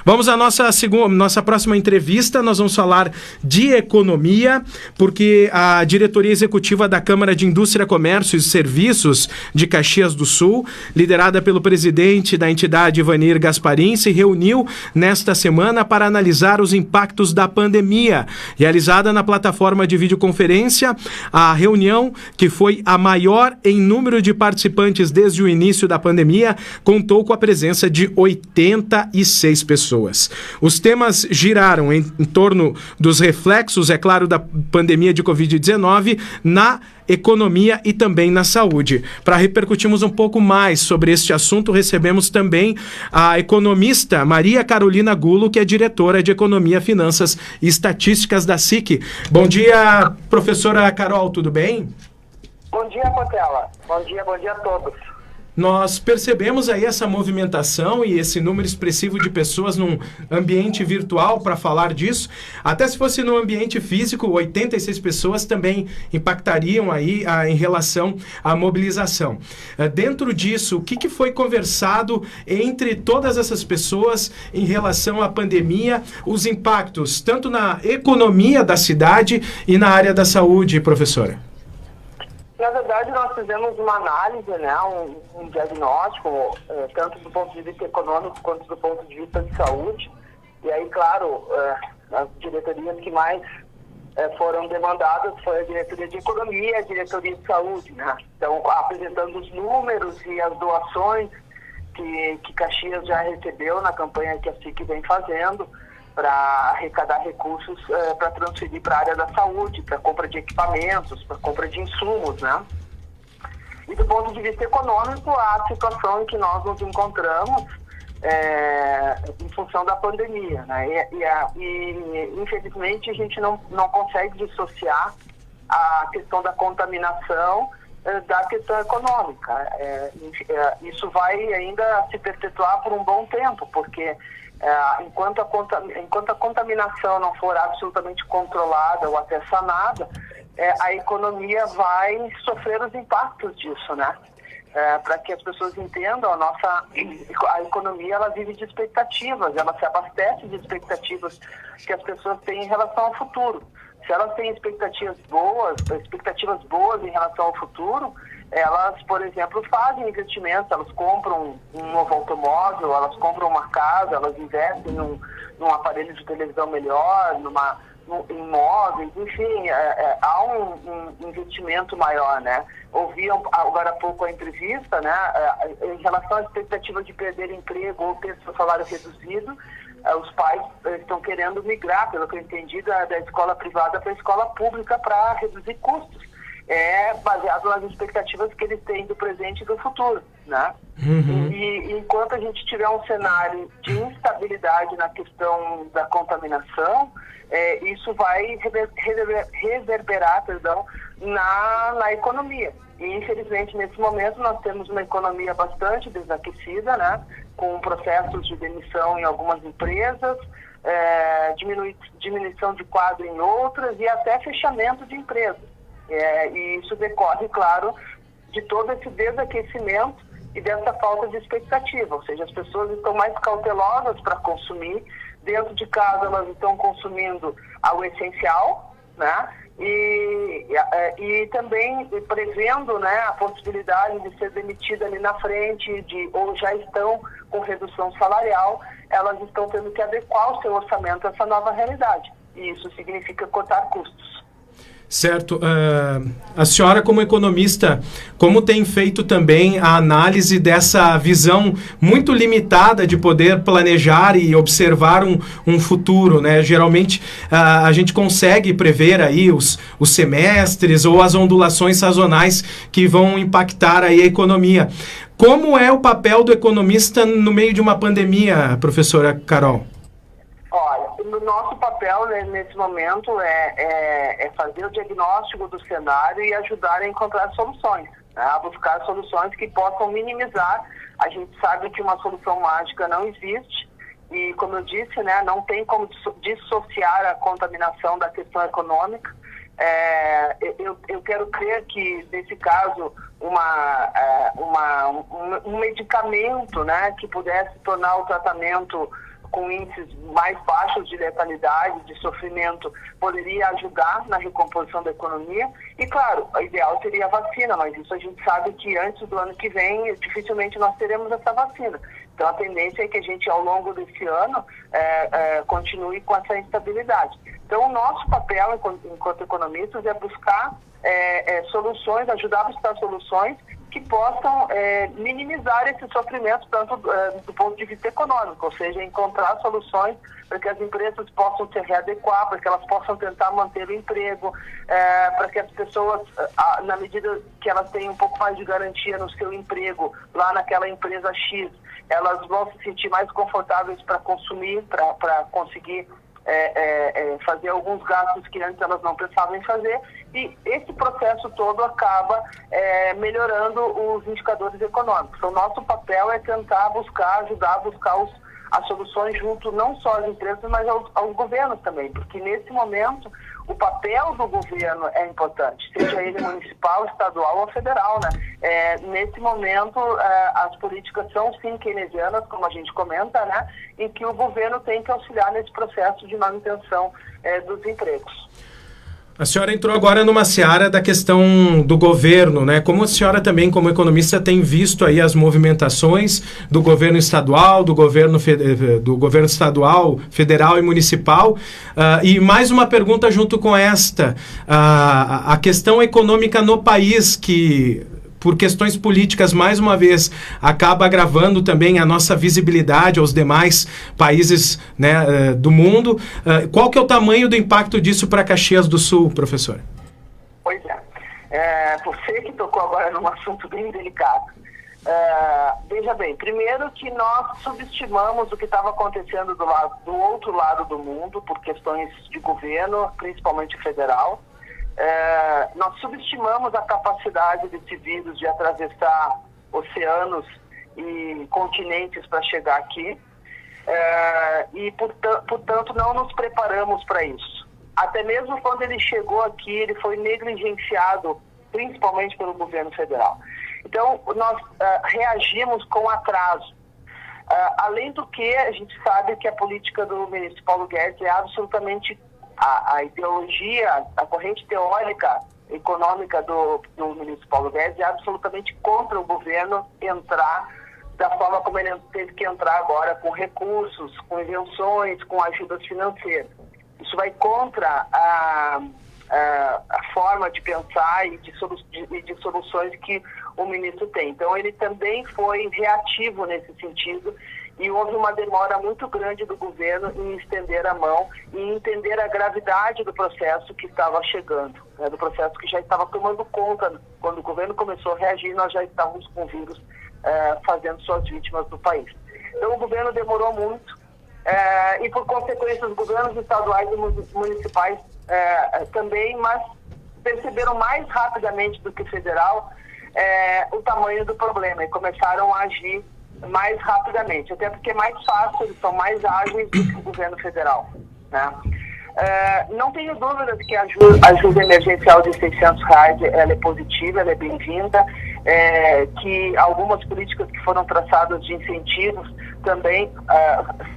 Vamos à nossa próxima entrevista. Nós vamos falar de economia, porque a diretoria executiva da Câmara de Indústria, Comércio e Serviços de Caxias do Sul, liderada pelo presidente da entidade, Ivanir Gasparim, se reuniu nesta semana para analisar os impactos da pandemia. Realizada na plataforma de videoconferência, a reunião, que foi a maior em número de participantes desde o início da pandemia, contou com a presença de 86 pessoas. Os temas giraram em torno dos reflexos, é claro, da pandemia de Covid-19 na economia e também na saúde. Para repercutirmos um pouco mais sobre este assunto, recebemos também a economista Maria Carolina Gulo, que é diretora de Economia, Finanças e Estatísticas da SIC. Bom dia, professora Carol, tudo bem? Bom dia, Portela. Bom dia a todos. Nós percebemos aí essa movimentação e esse número expressivo de pessoas num ambiente virtual para falar disso. Até se fosse no ambiente físico, 86 pessoas também impactariam aí em relação à mobilização. Dentro disso, o que foi conversado entre todas essas pessoas em relação à pandemia, os impactos tanto na economia da cidade e na área da saúde, professora? Na verdade, nós fizemos uma análise, né, um diagnóstico, tanto do ponto de vista econômico quanto do ponto de vista de saúde. E aí, claro, as diretorias que mais foram demandadas foi a diretoria de economia e a diretoria de saúde, né? Então, apresentando os números e as doações que Caxias já recebeu na campanha que a SIC vem fazendo, para arrecadar recursos para transferir para a área da saúde, para compra de equipamentos, para compra de insumos, né? E do ponto de vista econômico, a situação em que nós nos encontramos em função da pandemia, né? E infelizmente a gente não consegue dissociar a questão da contaminação da questão econômica. Isso vai ainda se perpetuar por um bom tempo, porque enquanto a contaminação não for absolutamente controlada ou até sanada, a economia vai sofrer os impactos disso, né? Para que as pessoas entendam, a economia ela vive de expectativas, ela se abastece de expectativas que as pessoas têm em relação ao futuro. Se elas têm expectativas boas em relação ao futuro, elas, por exemplo, fazem investimentos, elas compram um novo automóvel, elas compram uma casa, elas investem num aparelho de televisão melhor, em imóveis, enfim, há um investimento maior, né? Ouvi agora há pouco a entrevista, né? Em relação à expectativa de perder emprego ou ter seu salário reduzido, os pais estão querendo migrar, pelo que eu entendi, da escola privada para a escola pública para reduzir custos. Baseado nas expectativas que eles têm do presente e do futuro, né? Uhum. E enquanto a gente tiver um cenário de instabilidade na questão da contaminação, isso vai reverberar na economia. E infelizmente nesse momento nós temos uma economia bastante desaquecida, né? Com processos de demissão em algumas empresas, diminuição de quadro em outras e até fechamento de empresas. E isso decorre, claro, de todo esse desaquecimento e dessa falta de expectativa. Ou seja, as pessoas estão mais cautelosas para consumir. Dentro de casa, elas estão consumindo o essencial, né? E também prevendo, né, a possibilidade de ser demitida ali na frente, ou já estão com redução salarial, elas estão tendo que adequar o seu orçamento a essa nova realidade. E isso significa cortar custos. Certo. A senhora, como economista, como tem feito também a análise dessa visão muito limitada de poder planejar e observar um futuro, né? Geralmente, a gente consegue prever aí os semestres ou as ondulações sazonais que vão impactar aí a economia. Como é o papel do economista no meio de uma pandemia, professora Carol? Olha, o nosso papel, né, nesse momento é fazer o diagnóstico do cenário e ajudar a encontrar soluções, né, a buscar soluções que possam minimizar. A gente sabe que uma solução mágica não existe e, como eu disse, né, não tem como dissociar a contaminação da questão econômica. Eu quero crer que, nesse caso, um medicamento, né, que pudesse tornar o tratamento com índices mais baixos de letalidade, de sofrimento, poderia ajudar na recomposição da economia. E, claro, o ideal seria a vacina, mas isso a gente sabe que antes do ano que vem, dificilmente nós teremos essa vacina. Então, a tendência é que a gente, ao longo desse ano, continue com essa instabilidade. Então, o nosso papel, enquanto economistas, é buscar soluções, ajudar a buscar soluções que possam minimizar esse sofrimento, tanto do ponto de vista econômico, ou seja, encontrar soluções para que as empresas possam se readequar, para que elas possam tentar manter o emprego, para que as pessoas, na medida que elas têm um pouco mais de garantia no seu emprego, lá naquela empresa X, elas vão se sentir mais confortáveis para consumir, para conseguir fazer alguns gastos que antes elas não pensavam em fazer, e esse processo todo acaba melhorando os indicadores econômicos. Então, nosso papel é tentar ajudar a buscar as soluções junto não só às empresas, mas aos governos também, porque nesse momento o papel do governo é importante, seja ele municipal, estadual ou federal, né? Nesse momento, as políticas são sim keynesianas, como a gente comenta, né? Em que o governo tem que auxiliar nesse processo de manutenção dos empregos. A senhora entrou agora numa seara da questão do governo, né? Como a senhora também, como economista, tem visto aí as movimentações do governo estadual, do governo estadual, federal e municipal. E mais uma pergunta junto com esta. A questão econômica no país, que por questões políticas, mais uma vez, acaba agravando também a nossa visibilidade aos demais países, né, do mundo. Qual que é o tamanho do impacto disso para Caxias do Sul, professor? Pois você que tocou agora num assunto bem delicado. Veja bem, primeiro que nós subestimamos o que estava acontecendo do outro lado do mundo, por questões de governo, principalmente federal. Nós subestimamos a capacidade desse vírus de atravessar oceanos e continentes para chegar aqui e, portanto, não nos preparamos para isso. Até mesmo quando ele chegou aqui, ele foi negligenciado, principalmente pelo governo federal. Então, nós reagimos com atraso. Além do que, a gente sabe que a política do ministro Paulo Guedes é absolutamente a ideologia, a corrente teórica econômica do ministro Paulo Guedes é absolutamente contra o governo entrar da forma como ele teve que entrar agora, com recursos, com invenções, com ajudas financeiras. Isso vai contra a forma de pensar e de soluções que o ministro tem. Então, ele também foi reativo nesse sentido, e houve uma demora muito grande do governo em estender a mão e entender a gravidade do processo que estava chegando, né, do processo que já estava tomando conta. Quando o governo começou a reagir, nós já estávamos com o vírus fazendo suas vítimas no país. Então, o governo demorou muito e, por consequência, os governos estaduais e municipais também, mas perceberam mais rapidamente do que o federal o tamanho do problema e começaram a agir mais rapidamente, até porque é mais fácil, eles são mais ágeis do que o governo federal, né? Não tenho dúvidas que a ajuda emergencial de R$600 ela é positiva, ela é bem-vinda, que algumas políticas que foram traçadas de incentivos também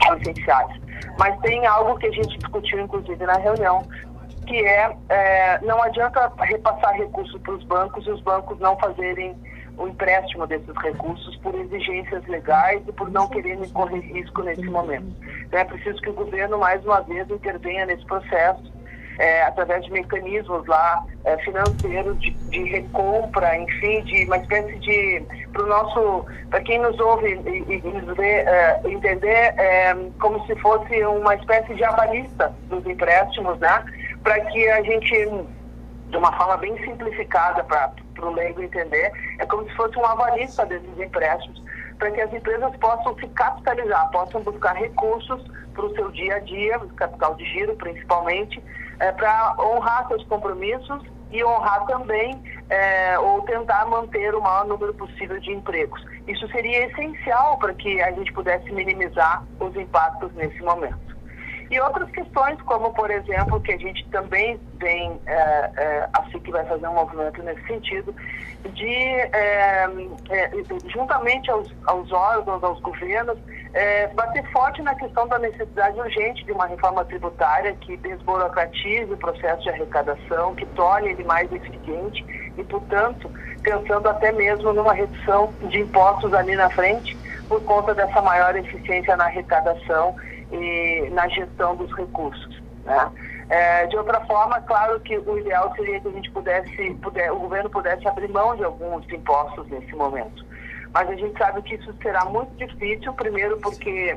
são essenciais. Mas tem algo que a gente discutiu, inclusive, na reunião, que não adianta repassar recursos para os bancos e os bancos não fazerem o empréstimo desses recursos por exigências legais e por não quererem correr risco nesse momento. Então, é preciso que o governo, mais uma vez, intervenha nesse processo, através de mecanismos lá financeiros de recompra, enfim, de uma espécie de, para quem nos ouve e nos vê, entender como se fosse uma espécie de avalista dos empréstimos, né? Para que a gente, de uma forma bem simplificada para o leigo entender, é como se fosse um avalista desses empréstimos, para que as empresas possam se capitalizar, possam buscar recursos para o seu dia a dia, capital de giro principalmente, para honrar seus compromissos e honrar também, ou tentar manter o maior número possível de empregos. Isso seria essencial para que a gente pudesse minimizar os impactos nesse momento. E outras questões, como, por exemplo, que a gente também vem, assim que vai fazer um movimento nesse sentido, de, juntamente aos órgãos, aos governos, bater forte na questão da necessidade urgente de uma reforma tributária que desburocratize o processo de arrecadação, que torne ele mais eficiente e, portanto, pensando até mesmo numa redução de impostos ali na frente, por conta dessa maior eficiência na arrecadação e na gestão dos recursos, né? De outra forma, claro que o ideal seria que a gente o governo pudesse abrir mão de alguns impostos nesse momento. Mas a gente sabe que isso será muito difícil, primeiro porque,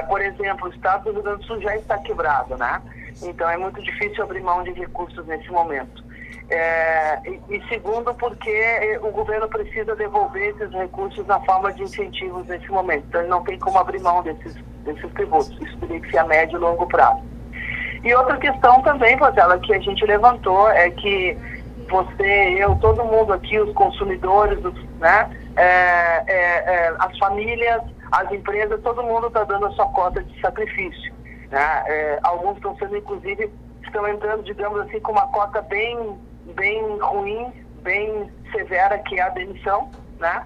por exemplo, o estado do Rio Grande do Sul já está quebrado, né? Então é muito difícil abrir mão de recursos nesse momento. E segundo, porque o governo precisa devolver esses recursos na forma de incentivos nesse momento. Então ele não tem como abrir mão desses tributos. Isso teria que ser a médio e longo prazo. E outra questão também, Portela, que a gente levantou é que você, eu, todo mundo aqui, os consumidores, né, as famílias, as empresas, todo mundo está dando a sua cota de sacrifício, né? Alguns estão sendo, inclusive, estão entrando, digamos assim, com uma cota bem ruim, bem severa, que é a demissão, né?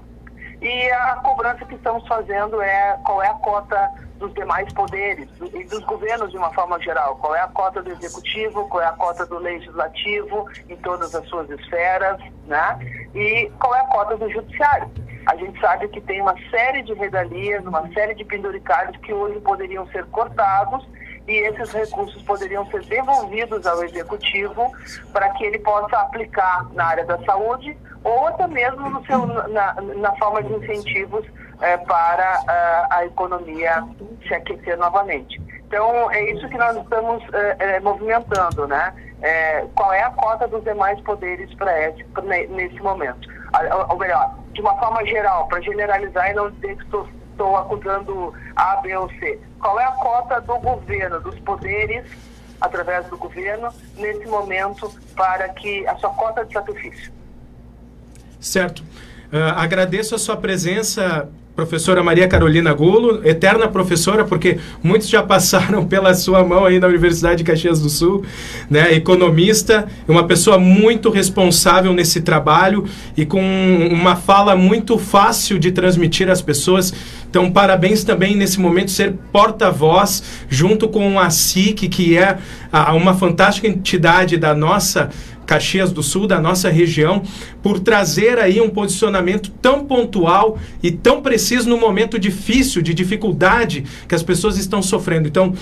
E a cobrança que estamos fazendo qual é a cota dos demais poderes e dos governos de uma forma geral. Qual é a cota do executivo, qual é a cota do legislativo em todas as suas esferas, né? E qual é a cota do judiciário. A gente sabe que tem uma série de regalias, uma série de penduricalhos que hoje poderiam ser cortados e esses recursos poderiam ser devolvidos ao executivo para que ele possa aplicar na área da saúde ou até mesmo na forma de incentivos para a economia se aquecer novamente. Então, é isso que nós estamos movimentando, né? Qual é a cota dos demais poderes nesse momento? Ou melhor, de uma forma geral, para generalizar e não dizer que estou acusando A, B ou C. Qual é a cota do governo, dos poderes, através do governo, nesse momento, para que a sua cota de sacrifício? Certo. Agradeço a sua presença, professora Maria Carolina Gulo, eterna professora, porque muitos já passaram pela sua mão aí na Universidade de Caxias do Sul, né? Economista, uma pessoa muito responsável nesse trabalho e com uma fala muito fácil de transmitir às pessoas. Então, parabéns também nesse momento ser porta-voz junto com a SIC, que é uma fantástica entidade da nossa Caxias do Sul, da nossa região, por trazer aí um posicionamento tão pontual e tão preciso no momento difícil, de dificuldade que as pessoas estão sofrendo. Então,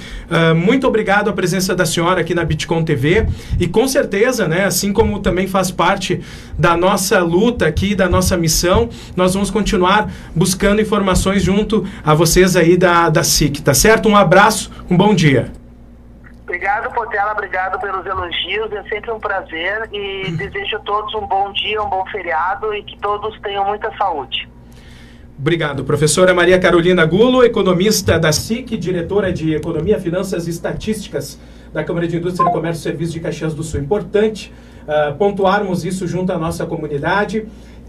muito obrigado à presença da senhora aqui na Bitcom TV e com certeza, né, assim como também faz parte da nossa luta aqui, da nossa missão, nós vamos continuar buscando informações junto a vocês aí da SIC, tá certo? Um abraço, um bom dia. Obrigado, Portela, obrigado pelos elogios, é sempre um prazer e desejo a todos um bom dia, um bom feriado e que todos tenham muita saúde. Obrigado. Professora Maria Carolina Gulo, economista da SIC, diretora de Economia, Finanças e Estatísticas da Câmara de Indústria, Comércio e Serviços de Caxias do Sul. Importante pontuarmos isso junto à nossa comunidade,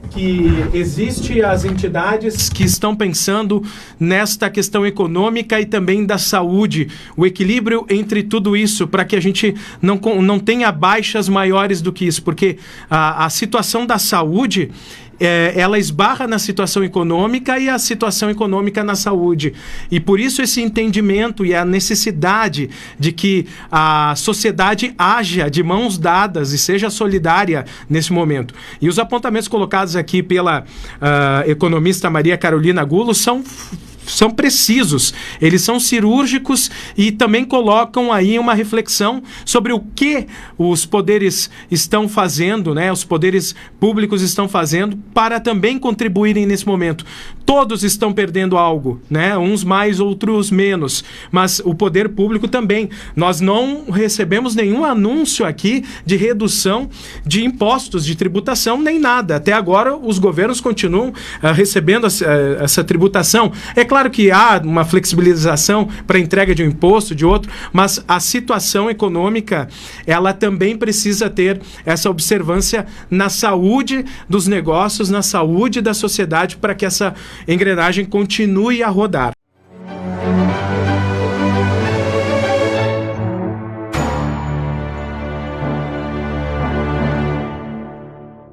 que existe as entidades que estão pensando nesta questão econômica e também da saúde, o equilíbrio entre tudo isso, para que a gente não tenha baixas maiores do que isso, porque a situação da saúde ela esbarra na situação econômica e a situação econômica na saúde. E por isso esse entendimento e a necessidade de que a sociedade haja de mãos dadas e seja solidária nesse momento. E os apontamentos colocados aqui pela economista Maria Carolina Gulo são precisos, eles são cirúrgicos e também colocam aí uma reflexão sobre o que os poderes estão fazendo, né? Os poderes públicos estão fazendo para também contribuírem nesse momento. Todos estão perdendo algo, né? Uns mais, outros menos, mas o poder público também. Nós não recebemos nenhum anúncio aqui de redução de impostos, de tributação, nem nada. Até agora os governos continuam recebendo essa tributação. É claro que há uma flexibilização para a entrega de um imposto, de outro, mas a situação econômica, ela também precisa ter essa observância na saúde dos negócios, na saúde da sociedade, para que essa engrenagem continue a rodar.